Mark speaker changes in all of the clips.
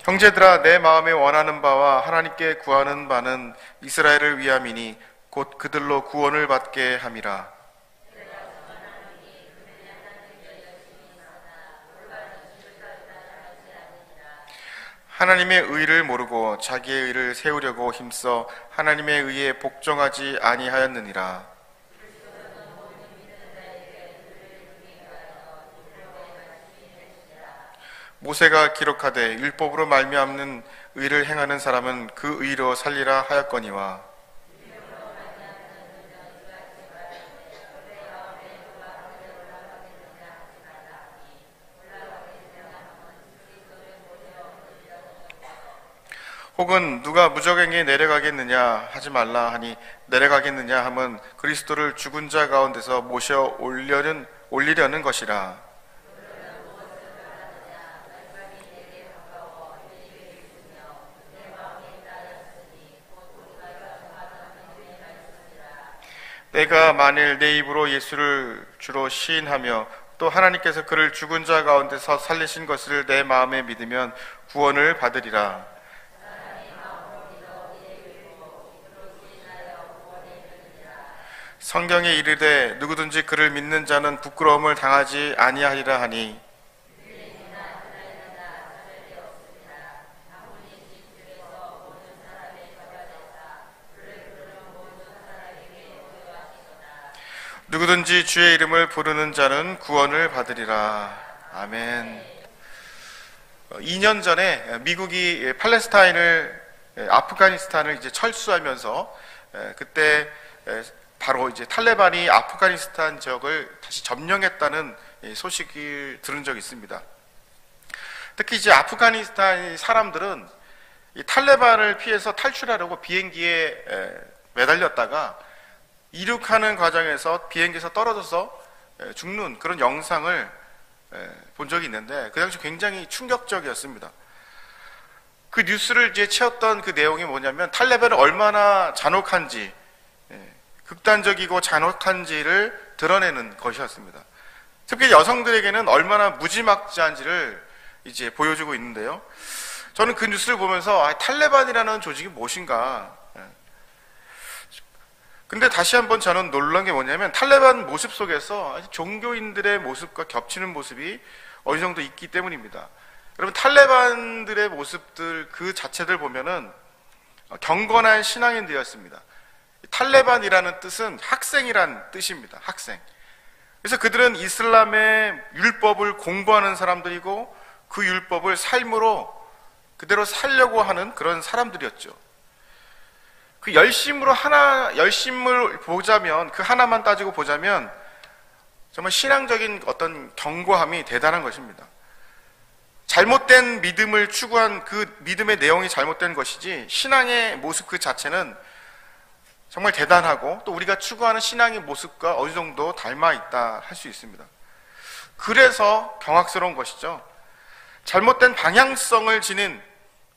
Speaker 1: 형제들아, 내 마음에 원하는 바와 하나님께 구하는 바는 이스라엘을 위함이니 곧 그들로 구원을 받게 함이라. 하나님의 의를 모르고 자기의 의를 세우려고 힘써 하나님의 의에 복종하지 아니하였느니라. 모세가 기록하되 율법으로 말미암는 의를 행하는 사람은 그 의로 살리라 하였거니와. 혹은 누가 무적행에 내려가겠느냐 하지 말라 하니 내려가겠느냐 함은 그리스도를 죽은 자 가운데서 모셔 올리려는 것이라. 내가 만일 내 입으로 예수를 주로 시인하며 또 하나님께서 그를 죽은 자 가운데서 살리신 것을 내 마음에 믿으면 구원을 받으리라. 성경에 이르되 누구든지 그를 믿는 자는 부끄러움을 당하지 아니하리라 하니, 누구든지 주의 이름을 부르는 자는 구원을 받으리라. 아멘. 2년 전에 미국이 아프가니스탄을 이제 철수하면서 그때 바로 이제 탈레반이 아프가니스탄 지역을 다시 점령했다는 소식을 들은 적이 있습니다. 특히 이제 아프가니스탄 사람들은 이 탈레반을 피해서 탈출하려고 비행기에 매달렸다가 이륙하는 과정에서 비행기에서 떨어져서 죽는 그런 영상을 본 적이 있는데, 그 당시 굉장히 충격적이었습니다. 그 뉴스를 이제 채웠던 그 내용이 뭐냐면 탈레반은 얼마나 잔혹한지, 극단적이고 잔혹한지를 드러내는 것이었습니다. 특히 여성들에게는 얼마나 무지막지한지를 이제 보여주고 있는데요. 저는 그 뉴스를 보면서 탈레반이라는 조직이 무엇인가. 근데 다시 한번 저는 놀란 게 뭐냐면 탈레반 모습 속에서 종교인들의 모습과 겹치는 모습이 어느 정도 있기 때문입니다. 여러분, 탈레반들의 모습들 그 자체들 보면은 경건한 신앙인들이었습니다. 탈레반이라는 뜻은 학생이란 뜻입니다. 학생. 그래서 그들은 이슬람의 율법을 공부하는 사람들이고 그 율법을 삶으로 그대로 살려고 하는 그런 사람들이었죠. 그 열심을 보자면, 그 하나만 따지고 보자면 정말 신앙적인 어떤 견고함이 대단한 것입니다. 잘못된 믿음을 추구한 그 믿음의 내용이 잘못된 것이지 신앙의 모습 그 자체는 정말 대단하고 또 우리가 추구하는 신앙의 모습과 어느 정도 닮아 있다 할 수 있습니다. 그래서 경악스러운 것이죠. 잘못된 방향성을 지닌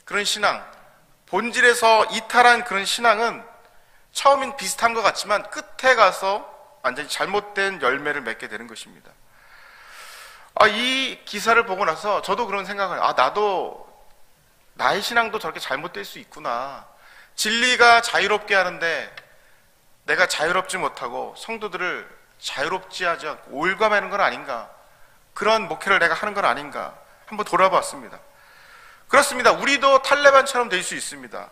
Speaker 1: 그런 신앙, 본질에서 이탈한 그런 신앙은 처음엔 비슷한 것 같지만 끝에 가서 완전히 잘못된 열매를 맺게 되는 것입니다. 이 기사를 보고 나서 저도 그런 생각을, 나도 나의 신앙도 저렇게 잘못될 수 있구나. 진리가 자유롭게 하는데 내가 자유롭지 못하고 성도들을 자유롭지 하지 않고 올가매는 건 아닌가, 그런 목회를 내가 하는 건 아닌가 한번 돌아봤습니다. 그렇습니다. 우리도 탈레반처럼 될 수 있습니다.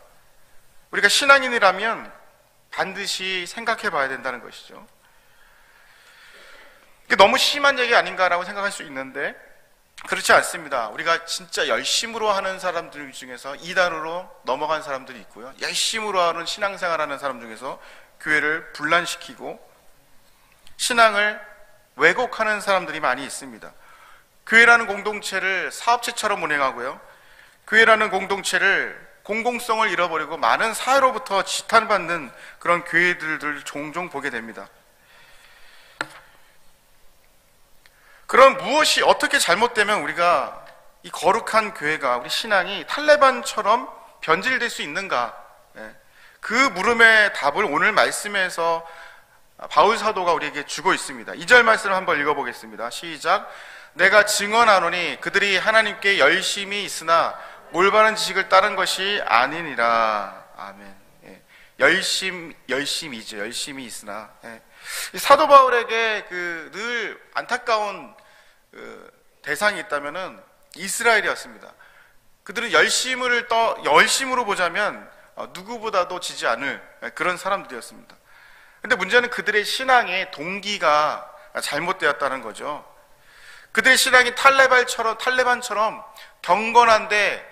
Speaker 1: 우리가 신앙인이라면 반드시 생각해 봐야 된다는 것이죠. 이게 너무 심한 얘기 아닌가라고 생각할 수 있는데 그렇지 않습니다. 우리가 진짜 열심으로 하는 사람들 중에서 이단으로 넘어간 사람들이 있고요, 열심으로 하는 신앙생활하는 사람 중에서 교회를 분란시키고 신앙을 왜곡하는 사람들이 많이 있습니다. 교회라는 공동체를 사업체처럼 운행하고요, 교회라는 공동체를 공공성을 잃어버리고 많은 사회로부터 지탄받는 그런 교회들을 종종 보게 됩니다. 그럼 무엇이 어떻게 잘못되면 우리가 이 거룩한 교회가, 우리 신앙이 탈레반처럼 변질될 수 있는가? 그 물음의 답을 오늘 말씀에서 바울 사도가 우리에게 주고 있습니다. 2절 말씀을 한번 읽어보겠습니다. 시작. 내가 증언하노니 그들이 하나님께 열심히 있으나 올바른 지식을 따른 것이 아니니라. 아멘. 예. 열심이죠. 열심이 있으나. 예. 사도 바울에게 늘 안타까운 대상이 있다면은 이스라엘이었습니다. 그들은 열심으로 보자면 누구보다도 지지 않을 그런 사람들이었습니다. 근데 문제는 그들의 신앙의 동기가 잘못되었다는 거죠. 그들의 신앙이 탈레반처럼 경건한데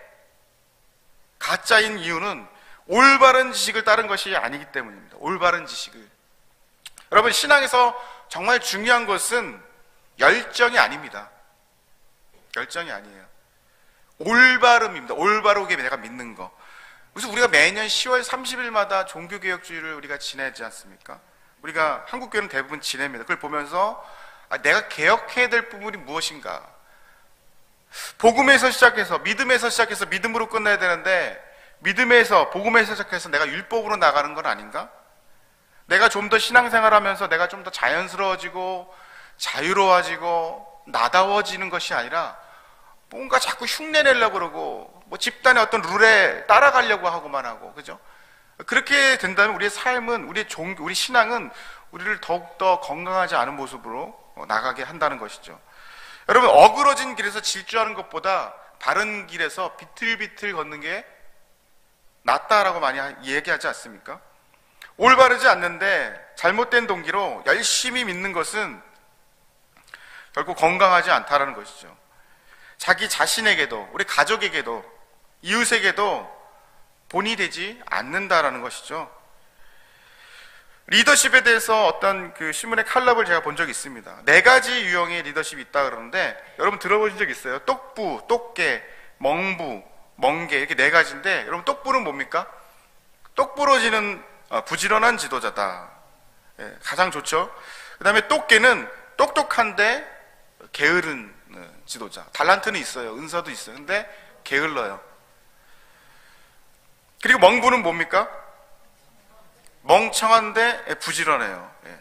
Speaker 1: 가짜인 이유는 올바른 지식을 따른 것이 아니기 때문입니다. 올바른 지식을. 여러분, 신앙에서 정말 중요한 것은 열정이 아닙니다. 열정이 아니에요. 올바름입니다. 올바르게 내가 믿는 거. 그래서 우리가 매년 10월 30일마다 종교개혁주의를 우리가 지내지 않습니까? 우리가 한국교회는 대부분 지냅니다. 그걸 보면서 내가 개혁해야 될 부분이 무엇인가? 복음에서 시작해서 믿음에서 시작해서 믿음으로 끝내야 되는데 복음에서 시작해서 내가 율법으로 나가는 건 아닌가? 내가 좀 더 신앙생활하면서 내가 좀 더 자연스러워지고 자유로워지고 나다워지는 것이 아니라 뭔가 자꾸 흉내내려고 그러고 뭐 집단의 어떤 룰에 따라가려고 하고만 하고, 그죠? 그렇게 된다면 우리의 삶은, 우리 신앙은 우리를 더욱더 건강하지 않은 모습으로 나가게 한다는 것이죠. 여러분, 어그러진 길에서 질주하는 것보다 바른 길에서 비틀비틀 걷는 게 낫다라고 많이 얘기하지 않습니까? 올바르지 않는데 잘못된 동기로 열심히 믿는 것은 결국 건강하지 않다라는 것이죠. 자기 자신에게도, 우리 가족에게도, 이웃에게도 본이 되지 않는다라는 것이죠. 리더십에 대해서 어떤 신문의 칼럼을 제가 본 적이 있습니다. 4가지 유형의 리더십이 있다 그러는데, 여러분 들어보신 적 있어요? 똑부, 똑개, 멍부, 멍게, 이렇게 4가지인데, 여러분 똑부는 뭡니까? 똑부러지는 부지런한 지도자다. 예, 가장 좋죠. 그 다음에 똑개는 똑똑한데 게으른 지도자. 달란트는 있어요. 은사도 있어요. 근데 게을러요. 그리고 멍부는 뭡니까? 멍청한데 부지런해요. 예.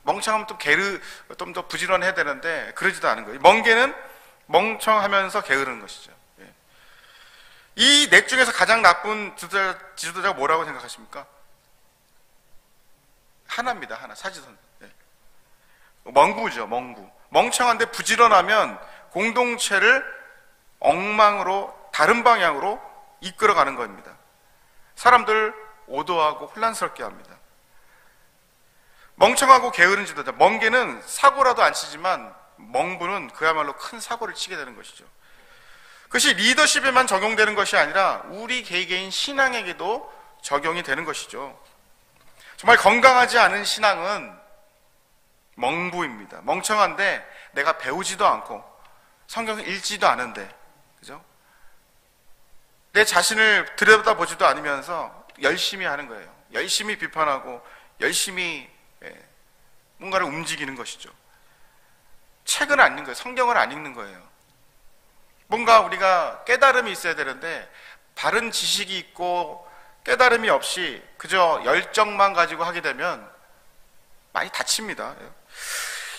Speaker 1: 멍청하면 좀 더 부지런해야 되는데 그러지도 않은 거예요. 멍게는 멍청하면서 게으른 것이죠. 예. 이 넷 중에서 가장 나쁜 지도자가 뭐라고 생각하십니까? 하나입니다. 하나. 사지선. 예. 멍부죠. 멍부. 멍청한데 부지런하면 공동체를 엉망으로, 다른 방향으로 이끌어가는 겁니다. 사람들 오도하고 혼란스럽게 합니다. 멍청하고 게으른 지도자. 멍게는 사고라도 안 치지만 멍부는 그야말로 큰 사고를 치게 되는 것이죠. 그것이 리더십에만 적용되는 것이 아니라 우리 개개인 신앙에게도 적용이 되는 것이죠. 정말 건강하지 않은 신앙은 멍부입니다. 멍청한데 내가 배우지도 않고 성경을 읽지도 않은데, 그죠? 내 자신을 들여다보지도 않으면서 열심히 하는 거예요. 열심히 비판하고 열심히 뭔가를 움직이는 것이죠. 책을 안 읽는 거예요. 성경을 안 읽는 거예요. 뭔가 우리가 깨달음이 있어야 되는데 바른 지식이 있고 깨달음이 없이 그저 열정만 가지고 하게 되면 많이 다칩니다.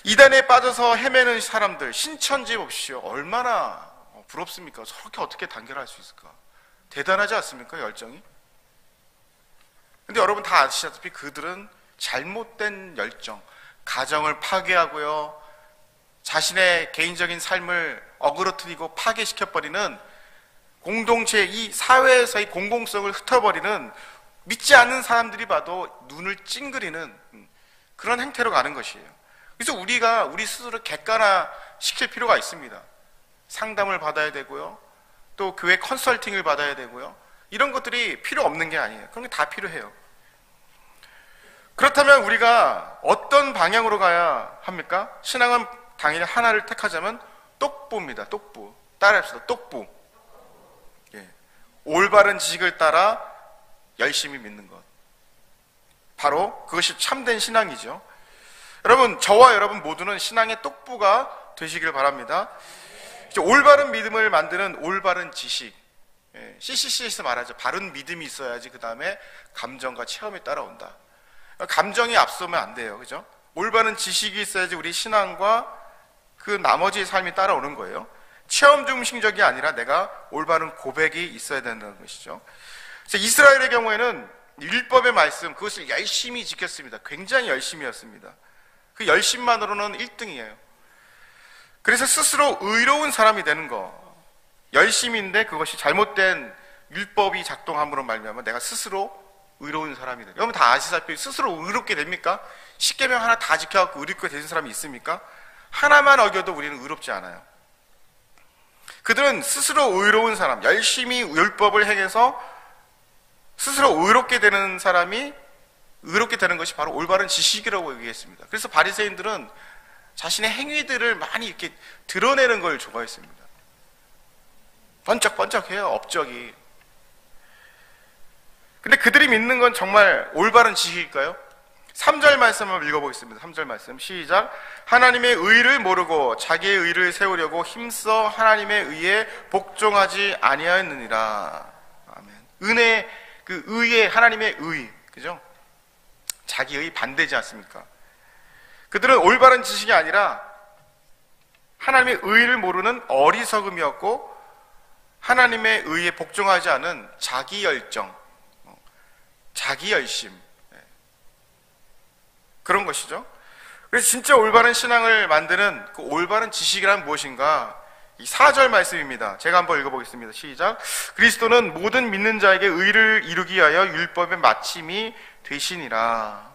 Speaker 1: 이단에 빠져서 헤매는 사람들, 신천지 봅시오. 얼마나 부럽습니까? 저렇게 어떻게 단결할 수 있을까? 대단하지 않습니까? 열정이? 근데 여러분 다 아시다시피 그들은 잘못된 열정, 가정을 파괴하고요, 자신의 개인적인 삶을 어그러뜨리고 파괴시켜버리는, 공동체, 이 사회에서의 공공성을 흩어버리는, 믿지 않는 사람들이 봐도 눈을 찡그리는 그런 행태로 가는 것이에요. 그래서 우리가 우리 스스로 객관화시킬 필요가 있습니다. 상담을 받아야 되고요, 또 교회 컨설팅을 받아야 되고요. 이런 것들이 필요 없는 게 아니에요. 그런 게 다 필요해요. 그렇다면 우리가 어떤 방향으로 가야 합니까? 신앙은 당연히 하나를 택하자면 똑부입니다. 똑부. 따라합시다. 똑부. 예. 올바른 지식을 따라 열심히 믿는 것. 바로 그것이 참된 신앙이죠. 여러분, 저와 여러분 모두는 신앙의 똑부가 되시길 바랍니다. 올바른 믿음을 만드는 올바른 지식. CCC에서 말하죠. 바른 믿음이 있어야지 그 다음에 감정과 체험이 따라온다. 감정이 앞서면 안 돼요. 그죠? 올바른 지식이 있어야지 우리 신앙과 그 나머지 삶이 따라오는 거예요. 체험 중심적이 아니라 내가 올바른 고백이 있어야 된다는 것이죠. 이스라엘의 경우에는 율법의 말씀, 그것을 열심히 지켰습니다. 굉장히 열심히였습니다. 그 열심만으로는 1등이에요. 그래서 스스로 의로운 사람이 되는 거, 열심인데 그것이 잘못된 율법이 작동함으로 말미암아 내가 스스로 의로운 사람이 돼요. 여러분 다 아시다시피 스스로 의롭게 됩니까? 십계명 하나 다 지켜갖고 의롭게 되는 사람이 있습니까? 하나만 어겨도 우리는 의롭지 않아요. 그들은 스스로 의로운 사람, 열심히 율법을 행해서 스스로 의롭게 되는 사람이 의롭게 되는 것이 바로 올바른 지식이라고 얘기했습니다. 그래서 바리새인들은 자신의 행위들을 많이 이렇게 드러내는 걸 좋아했습니다. 번쩍번쩍해요, 업적이. 근데 그들이 믿는 건 정말 올바른 지식일까요? 3절 말씀을 읽어보겠습니다. 3절 말씀 시작. 하나님의 의를 모르고 자기의 의를 세우려고 힘써 하나님의 의에 복종하지 아니하였느니라. 아멘. 은혜, 그 의에 하나님의 의, 그죠? 자기의 반대지 않습니까? 그들은 올바른 지식이 아니라 하나님의 의를 모르는 어리석음이었고 하나님의 의에 복종하지 않은 자기 열정, 자기 열심, 그런 것이죠. 그래서 진짜 올바른 신앙을 만드는 그 올바른 지식이란 무엇인가? 이 4절 말씀입니다. 제가 한번 읽어보겠습니다. 시작. 그리스도는 모든 믿는 자에게 의를 이루기 위하여 율법의 마침이 되시니라.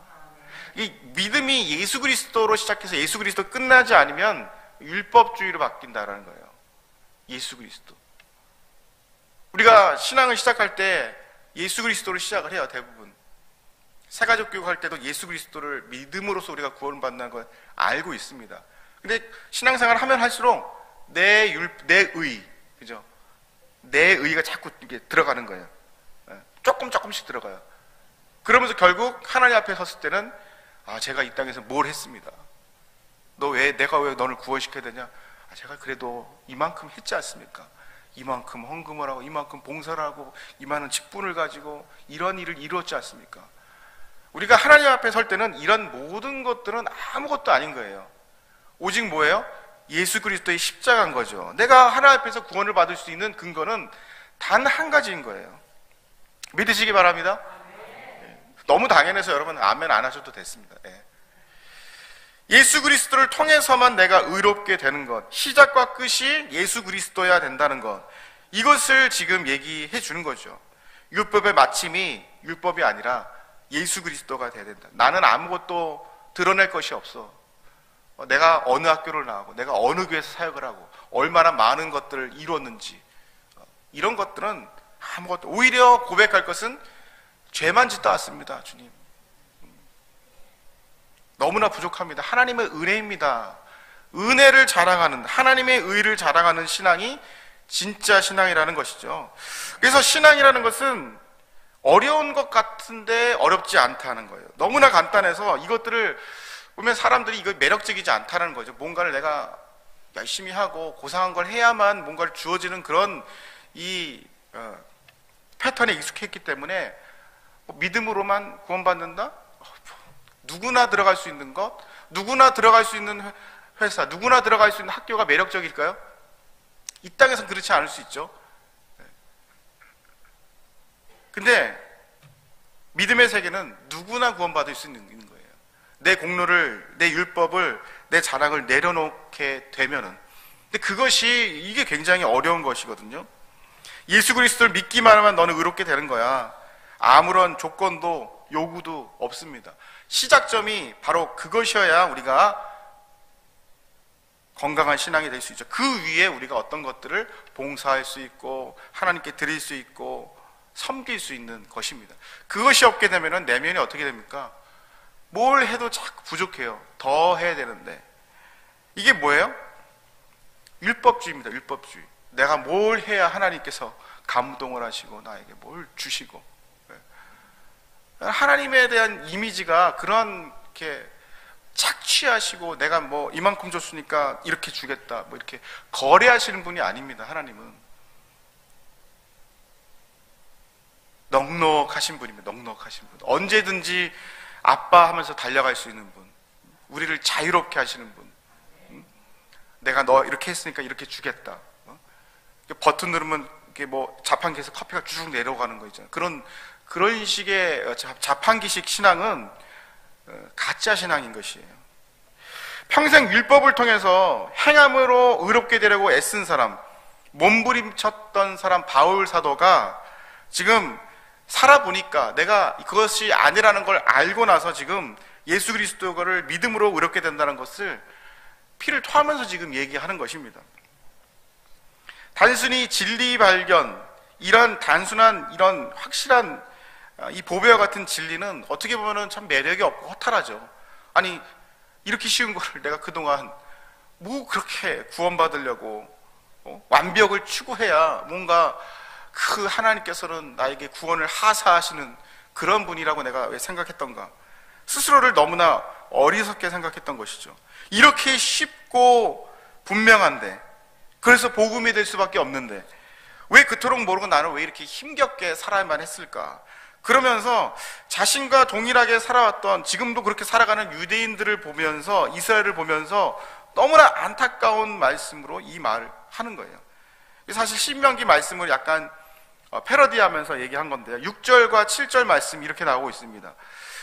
Speaker 1: 이 믿음이 예수 그리스도로 시작해서 예수 그리스도 끝나지 않으면 율법주의로 바뀐다라는 거예요. 예수 그리스도. 우리가 신앙을 시작할 때 예수 그리스도로 시작을 해요, 대부분. 새가족 교육할 때도 예수 그리스도를 믿음으로써 우리가 구원받는 걸 알고 있습니다. 근데 신앙생활을 하면 할수록 내 의, 그죠? 내 의가 자꾸 이게 들어가는 거예요. 조금씩 들어가요. 그러면서 결국 하나님 앞에 섰을 때는 제가 이 땅에서 뭘 했습니다. 내가 왜 너를 구원시켜야 되냐? 제가 그래도 이만큼 했지 않습니까? 이만큼 헌금을 하고 이만큼 봉사를 하고 이만한 직분을 가지고 이런 일을 이루었지 않습니까? 우리가 하나님 앞에 설 때는 이런 모든 것들은 아무것도 아닌 거예요. 오직 뭐예요? 예수 그리스도의 십자가인 거죠. 내가 하나님 앞에서 구원을 받을 수 있는 근거는 단 한 가지인 거예요. 믿으시기 바랍니다. 너무 당연해서 여러분 아멘 안 하셔도 됐습니다. 예수 그리스도를 통해서만 내가 의롭게 되는 것, 시작과 끝이 예수 그리스도여야 된다는 것, 이것을 지금 얘기해 주는 거죠. 율법의 마침이 율법이 아니라 예수 그리스도가 돼야 된다. 나는 아무것도 드러낼 것이 없어. 내가 어느 학교를 나오고 내가 어느 교회에서 사역을 하고 얼마나 많은 것들을 이루었는지, 이런 것들은 아무것도, 오히려 고백할 것은 죄만 짓다 왔습니다. 주님, 너무나 부족합니다. 하나님의 은혜입니다. 은혜를 자랑하는, 하나님의 의를 자랑하는 신앙이 진짜 신앙이라는 것이죠. 그래서 신앙이라는 것은 어려운 것 같은데 어렵지 않다는 거예요. 너무나 간단해서 이것들을 보면 사람들이 이거 매력적이지 않다는 거죠. 뭔가를 내가 열심히 하고 고상한 걸 해야만 뭔가를 주어지는 그런 패턴에 익숙했기 때문에 믿음으로만 구원받는다? 누구나 들어갈 수 있는 것, 누구나 들어갈 수 있는 회사, 누구나 들어갈 수 있는 학교가 매력적일까요? 이 땅에서는 그렇지 않을 수 있죠. 근데 믿음의 세계는 누구나 구원받을 수 있는 거예요. 내 공로를, 내 율법을, 내 자랑을 내려놓게 되면은. 근데 그것이, 이게 굉장히 어려운 것이거든요. 예수 그리스도를 믿기만 하면 너는 의롭게 되는 거야. 아무런 조건도 요구도 없습니다. 시작점이 바로 그것이어야 우리가 건강한 신앙이 될 수 있죠. 그 위에 우리가 어떤 것들을 봉사할 수 있고 하나님께 드릴 수 있고 섬길 수 있는 것입니다. 그것이 없게 되면 내면이 어떻게 됩니까? 뭘 해도 자꾸 부족해요. 더 해야 되는데. 이게 뭐예요? 율법주의입니다. 율법주의. 내가 뭘 해야 하나님께서 감동을 하시고 나에게 뭘 주시고. 하나님에 대한 이미지가 그런 이렇게 착취하시고 내가 뭐 이만큼 줬으니까 이렇게 주겠다 뭐 이렇게 거래하시는 분이 아닙니다. 하나님은 넉넉하신 분입니다. 넉넉하신 분. 언제든지 아빠 하면서 달려갈 수 있는 분, 우리를 자유롭게 하시는 분. 내가 너 이렇게 했으니까 이렇게 주겠다. 버튼 누르면 이게 뭐 자판기에서 커피가 쭉 내려가는 거 있잖아요. 그런 식의 자판기식 신앙은 가짜 신앙인 것이에요. 평생 율법을 통해서 행함으로 의롭게 되려고 애쓴 사람, 몸부림쳤던 사람 바울 사도가 지금 살아보니까 내가 그것이 아니라는 걸 알고 나서 지금 예수 그리스도를 믿음으로 의롭게 된다는 것을 피를 토하면서 지금 얘기하는 것입니다. 단순히 진리 발견, 이런 단순한 이런 확실한 이 보배와 같은 진리는 어떻게 보면 참 매력이 없고 허탈하죠. 아니 이렇게 쉬운 거를 내가 그동안 뭐 그렇게 구원받으려고 완벽을 추구해야 뭔가 그 하나님께서는 나에게 구원을 하사하시는 그런 분이라고 내가 왜 생각했던가. 스스로를 너무나 어리석게 생각했던 것이죠. 이렇게 쉽고 분명한데, 그래서 복음이 될 수밖에 없는데 왜 그토록 모르고 나는 왜 이렇게 힘겹게 살아야만 했을까. 그러면서 자신과 동일하게 살아왔던, 지금도 그렇게 살아가는 유대인들을 보면서, 이스라엘을 보면서 너무나 안타까운 말씀으로 이 말을 하는 거예요. 사실 신명기 말씀을 약간 패러디하면서 얘기한 건데요, 6절과 7절 말씀이 이렇게 나오고 있습니다.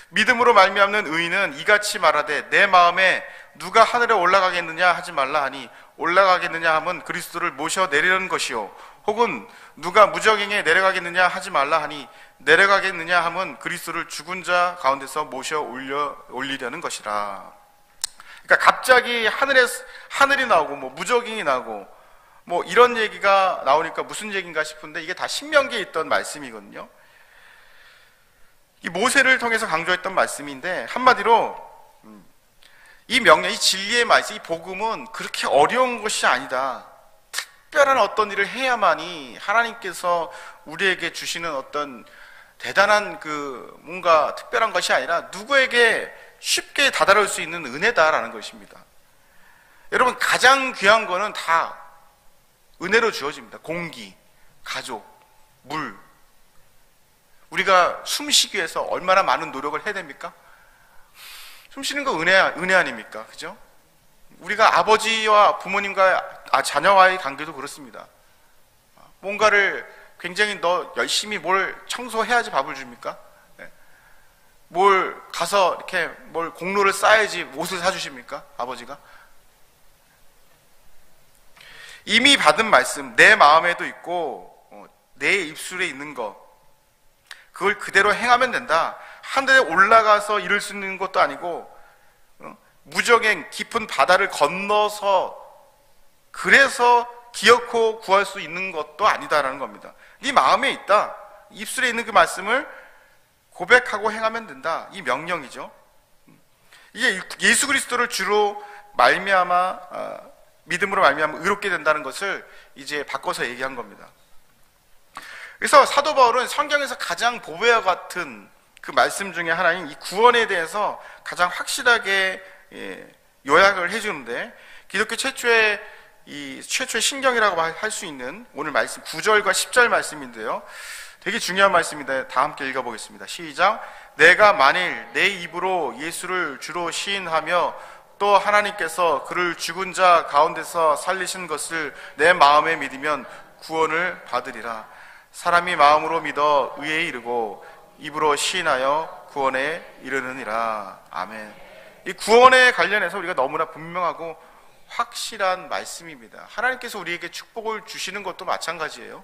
Speaker 1: 믿음으로 말미암는 의인은 이같이 말하되 내 마음에 누가 하늘에 올라가겠느냐 하지 말라 하니, 올라가겠느냐 함은 그리스도를 모셔 내리는 것이요, 혹은 누가 무저갱에 내려가겠느냐 하지 말라 하니 내려가겠느냐 함은 그리스도를 죽은 자 가운데서 모셔 올리려는 것이라. 그러니까 갑자기 하늘이 나오고 뭐 무저갱이 나오고 뭐 이런 얘기가 나오니까 무슨 얘기인가 싶은데, 이게 다 신명기에 있던 말씀이거든요. 이 모세를 통해서 강조했던 말씀인데, 한마디로 이 명령, 이 진리의 말씀, 이 복음은 그렇게 어려운 것이 아니다. 특별한 어떤 일을 해야만이 하나님께서 우리에게 주시는 어떤 대단한 뭔가 특별한 것이 아니라 누구에게 쉽게 다다를 수 있는 은혜다라는 것입니다. 여러분, 가장 귀한 거는 다 은혜로 주어집니다. 공기, 가족, 물. 우리가 숨쉬기 위해서 얼마나 많은 노력을 해야 됩니까? 숨쉬는 거 은혜 아닙니까? 그죠? 우리가 아버지와 부모님과 자녀와의 관계도 그렇습니다. 뭔가를 굉장히 너 열심히 뭘 청소해야지 밥을 줍니까? 뭘 가서 이렇게 뭘 공로를 쌓아야지 옷을 사주십니까? 아버지가? 이미 받은 말씀, 내 마음에도 있고 내 입술에 있는 것, 그걸 그대로 행하면 된다. 하늘에 올라가서 이룰 수 있는 것도 아니고 무적행 깊은 바다를 건너서 그래서 기어코 구할 수 있는 것도 아니다라는 겁니다. 네 마음에 있다. 입술에 있는 그 말씀을 고백하고 행하면 된다. 이 명령이죠. 이게 예수 그리스도를 주로 믿음으로 말미암아 의롭게 된다는 것을 이제 바꿔서 얘기한 겁니다. 그래서 사도 바울은 성경에서 가장 보배와 같은 그 말씀 중에 하나인 이 구원에 대해서 가장 확실하게 요약을 해주는데, 기독교 최초의 신경이라고 할 수 있는 오늘 말씀 9절과 10절 말씀인데요, 되게 중요한 말씀인데 다 함께 읽어보겠습니다. 시작. 내가 만일 내 입으로 예수를 주로 시인하며 또 하나님께서 그를 죽은 자 가운데서 살리신 것을 내 마음에 믿으면 구원을 받으리라. 사람이 마음으로 믿어 의에 이르고 입으로 시인하여 구원에 이르느니라. 아멘. 이 구원에 관련해서 우리가 너무나 분명하고 확실한 말씀입니다. 하나님께서 우리에게 축복을 주시는 것도 마찬가지예요.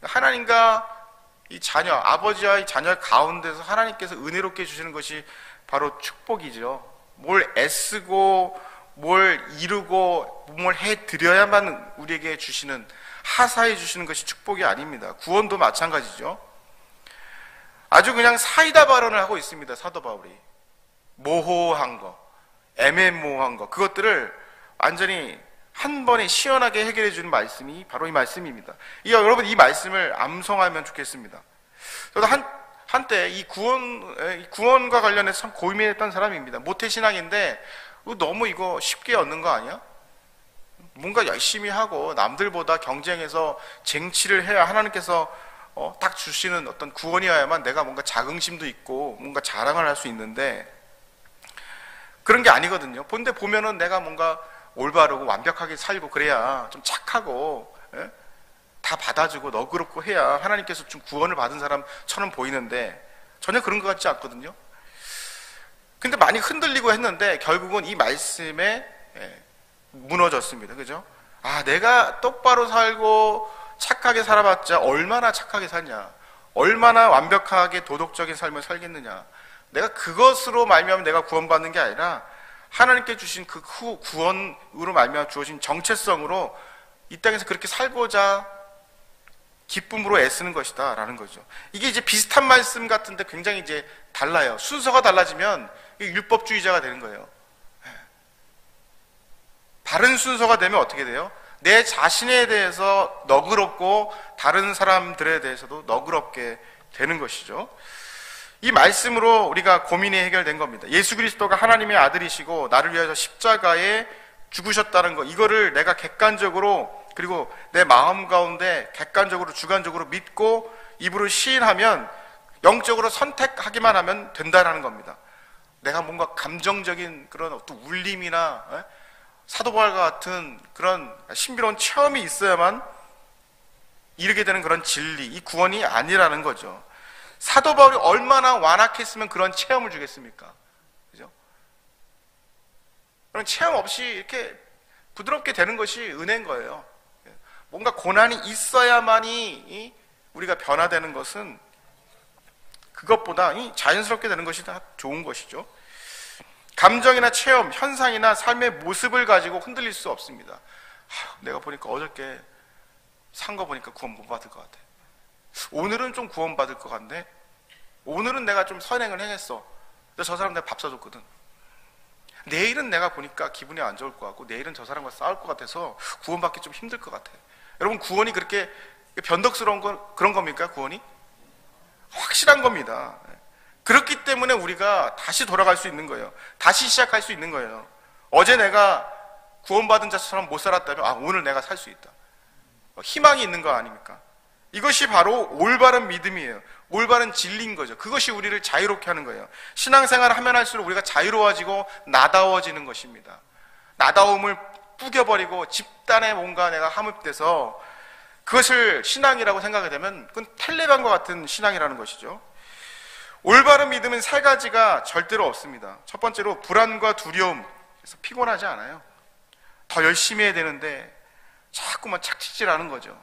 Speaker 1: 하나님과 이 자녀, 아버지와 이 자녀 가운데서 하나님께서 은혜롭게 주시는 것이 바로 축복이죠. 뭘 애쓰고 뭘 이루고 뭘 해드려야만 우리에게 주시는, 하사해 주시는 것이 축복이 아닙니다. 구원도 마찬가지죠. 아주 그냥 사이다 발언을 하고 있습니다. 사도 바울이 모호한 거, 애매모호한 거, 그것들을 완전히 한 번에 시원하게 해결해 주는 말씀이 바로 이 말씀입니다. 여러분, 이 말씀을 암송하면 좋겠습니다. 저도 한때 이 구원과 관련해서 참 고민했던 사람입니다. 모태신앙인데 너무 이거 쉽게 얻는 거 아니야? 뭔가 열심히 하고 남들보다 경쟁해서 쟁취를 해야 하나님께서 딱 주시는 어떤 구원이어야만 내가 뭔가 자긍심도 있고 뭔가 자랑을 할 수 있는데, 그런 게 아니거든요. 근데 보면은 내가 뭔가 올바르고 완벽하게 살고 그래야 좀 착하고 다 받아주고 너그럽고 해야 하나님께서 좀 구원을 받은 사람처럼 보이는데 전혀 그런 것 같지 않거든요. 근데 많이 흔들리고 했는데 결국은 이 말씀에 무너졌습니다. 그죠? 아, 내가 똑바로 살고 착하게 살아봤자 얼마나 착하게 살냐, 얼마나 완벽하게 도덕적인 삶을 살겠느냐. 내가 그것으로 말미암아 내가 구원받는 게 아니라 하나님께 주신 그 구원으로 말미암아 주어진 정체성으로 이 땅에서 그렇게 살고자 기쁨으로 애쓰는 것이다 라는 거죠. 이게 이제 비슷한 말씀 같은데 굉장히 이제 달라요. 순서가 달라지면 율법주의자가 되는 거예요. 바른 순서가 되면 어떻게 돼요? 내 자신에 대해서 너그럽고 다른 사람들에 대해서도 너그럽게 되는 것이죠. 이 말씀으로 우리가 고민이 해결된 겁니다. 예수 그리스도가 하나님의 아들이시고 나를 위해서 십자가에 죽으셨다는 거, 이거를 내가 객관적으로 그리고 내 마음 가운데 객관적으로 주관적으로 믿고 입으로 시인하면, 영적으로 선택하기만 하면 된다라는 겁니다. 내가 뭔가 감정적인 그런 어떤 울림이나 사도 바울과 같은 그런 신비로운 체험이 있어야만 이르게 되는 그런 진리, 이 구원이 아니라는 거죠. 사도 바울이 얼마나 완악했으면 그런 체험을 주겠습니까? 그죠? 그런 체험 없이 이렇게 부드럽게 되는 것이 은혜인 거예요. 뭔가 고난이 있어야만이 우리가 변화되는 것은 그것보다 자연스럽게 되는 것이 더 좋은 것이죠. 감정이나 체험, 현상이나 삶의 모습을 가지고 흔들릴 수 없습니다. 내가 보니까 어저께 산 거 보니까 구원 못 받을 것 같아. 오늘은 좀 구원 받을 것 같네. 오늘은 내가 좀 선행을 행했어. 근데 저 사람 내가 밥 사줬거든. 내일은 내가 보니까 기분이 안 좋을 것 같고, 내일은 저 사람과 싸울 것 같아서 구원받기 좀 힘들 것 같아. 여러분, 구원이 그렇게 변덕스러운 그런 겁니까? 구원이? 확실한 겁니다. 그렇기 때문에 우리가 다시 돌아갈 수 있는 거예요. 다시 시작할 수 있는 거예요. 어제 내가 구원받은 자처럼 못 살았다면 오늘 내가 살 수 있다. 희망이 있는 거 아닙니까? 이것이 바로 올바른 믿음이에요. 올바른 진리인 거죠. 그것이 우리를 자유롭게 하는 거예요. 신앙생활을 하면 할수록 우리가 자유로워지고 나다워지는 것입니다. 나다움을 뿌겨버리고 집단에 뭔가 내가 함입돼서 그것을 신앙이라고 생각하게 되면 그건 텔레반과 같은 신앙이라는 것이죠. 올바른 믿음은 세 가지가 절대로 없습니다. 첫 번째로 불안과 두려움. 그래서 피곤하지 않아요. 더 열심히 해야 되는데 자꾸만 착취질하는 거죠.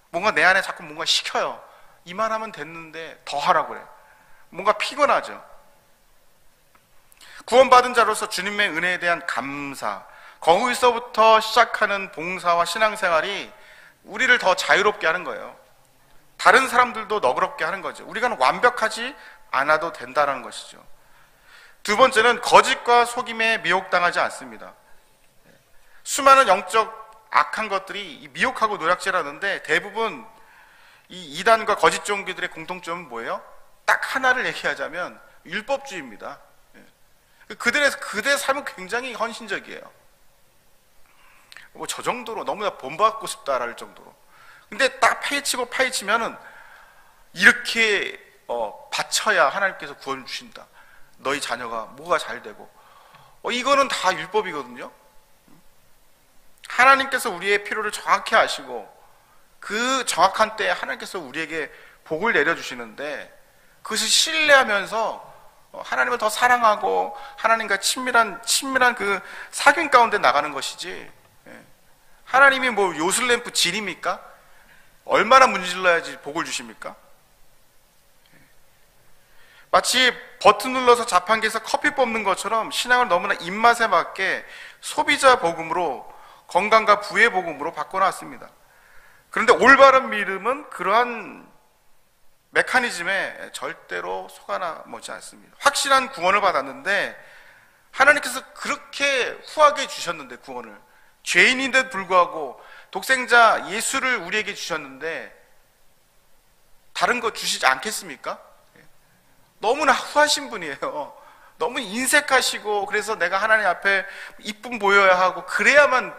Speaker 1: 뭔가 내 안에 자꾸 뭔가 시켜요. 이만하면 됐는데 더 하라고 그래. 뭔가 피곤하죠. 구원받은 자로서 주님의 은혜에 대한 감사, 거기서부터 시작하는 봉사와 신앙생활이 우리를 더 자유롭게 하는 거예요. 다른 사람들도 너그럽게 하는 거죠. 우리가 완벽하지 않아도 된다는 것이죠. 두 번째는 거짓과 속임에 미혹당하지 않습니다. 수많은 영적 악한 것들이 미혹하고 노략질하는데 대부분 이 이단과 거짓 종교들의 공통점은 뭐예요? 딱 하나를 얘기하자면 율법주의입니다. 그들의 삶은 굉장히 헌신적이에요. 뭐 저 정도로 너무나 본받고 싶다랄 정도로. 근데 딱 파헤치면은 이렇게 바쳐야 하나님께서 구원을 주신다. 너희 자녀가 뭐가 잘 되고. 이거는 다 율법이거든요. 하나님께서 우리의 필요를 정확히 아시고 그 정확한 때에 하나님께서 우리에게 복을 내려주시는데 그것을 신뢰하면서 하나님을 더 사랑하고 하나님과 친밀한 그 사귐 가운데 나가는 것이지, 하나님이 뭐 요술램프 진입니까? 얼마나 문질러야지 복을 주십니까? 마치 버튼 눌러서 자판기에서 커피 뽑는 것처럼 신앙을 너무나 입맛에 맞게 소비자 복음으로, 건강과 부의 복음으로 바꿔놨습니다. 그런데 올바른 믿음은 그러한 메커니즘에 절대로 속아나지 않습니다. 확실한 구원을 받았는데 하나님께서 그렇게 후하게 주셨는데, 구원을 죄인인데도 불구하고 독생자 예수를 우리에게 주셨는데 다른 거 주시지 않겠습니까? 너무나 후하신 분이에요. 너무 인색하시고, 그래서 내가 하나님 앞에 이쁨 보여야 하고 그래야만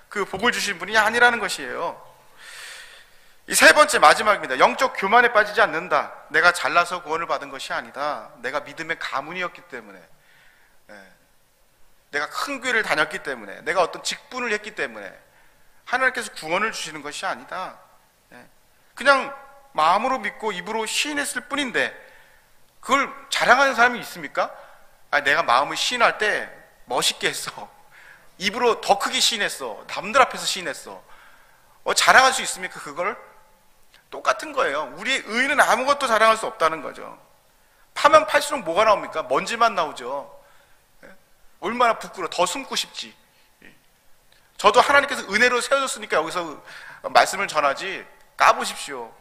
Speaker 1: 그 복을 주신 분이 아니라는 것이에요. 이 세 번째, 마지막입니다. 영적 교만에 빠지지 않는다. 내가 잘나서 구원을 받은 것이 아니다. 내가 믿음의 가문이었기 때문에, 내가 큰 교회를 다녔기 때문에, 내가 어떤 직분을 했기 때문에 하나님께서 구원을 주시는 것이 아니다. 그냥 마음으로 믿고 입으로 시인했을 뿐인데 그걸 자랑하는 사람이 있습니까? 내가 마음을 시인할 때 멋있게 했어. 입으로 더 크게 시인했어. 남들 앞에서 시인했어. 자랑할 수 있습니까? 그걸? 똑같은 거예요. 우리의 의는 아무것도 자랑할 수 없다는 거죠. 파면 팔수록 뭐가 나옵니까? 먼지만 나오죠. 얼마나 부끄러워. 더 숨고 싶지. 저도 하나님께서 은혜로 세워줬으니까 여기서 말씀을 전하지 까보십시오.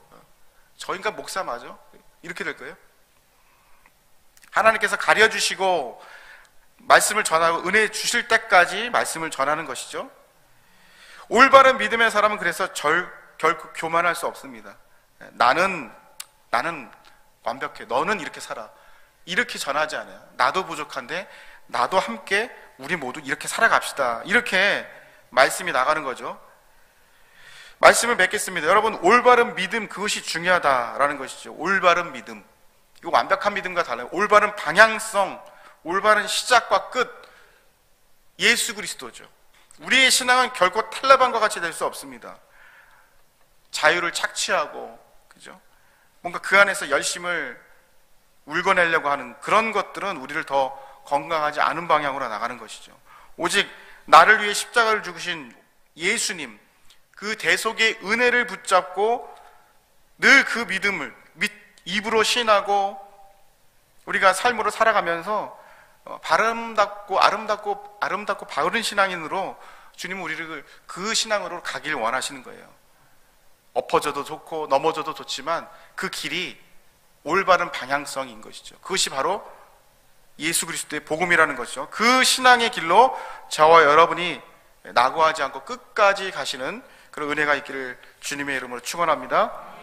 Speaker 1: 저 인간 목사 맞아? 이렇게 될 거예요. 하나님께서 가려주시고 말씀을 전하고 은혜 주실 때까지 말씀을 전하는 것이죠. 올바른 믿음의 사람은 그래서 결코 교만할 수 없습니다. 나는 완벽해. 너는 이렇게 살아. 이렇게 전하지 않아요. 나도 부족한데 나도 함께 우리 모두 이렇게 살아갑시다. 이렇게 말씀이 나가는 거죠. 말씀을 맺겠습니다. 여러분, 올바른 믿음, 그것이 중요하다라는 것이죠. 올바른 믿음. 이거 완벽한 믿음과 달라요. 올바른 방향성, 올바른 시작과 끝, 예수 그리스도죠. 우리의 신앙은 결코 탈레반과 같이 될 수 없습니다. 자유를 착취하고, 그죠? 뭔가 그 안에서 열심을 울거내려고 하는 그런 것들은 우리를 더 건강하지 않은 방향으로 나가는 것이죠. 오직 나를 위해 십자가를 죽으신 예수님, 그 대속의 은혜를 붙잡고 늘 그 믿음을 입으로 시인하고 우리가 삶으로 살아가면서 아름답고 바른 신앙인으로 주님은 우리를 그 신앙으로 가길 원하시는 거예요. 엎어져도 좋고 넘어져도 좋지만 그 길이 올바른 방향성인 것이죠. 그것이 바로 예수 그리스도의 복음이라는 것이죠. 그 신앙의 길로 저와 여러분이 낙오하지 않고 끝까지 가시는 그런 은혜가 있기를 주님의 이름으로 축원합니다.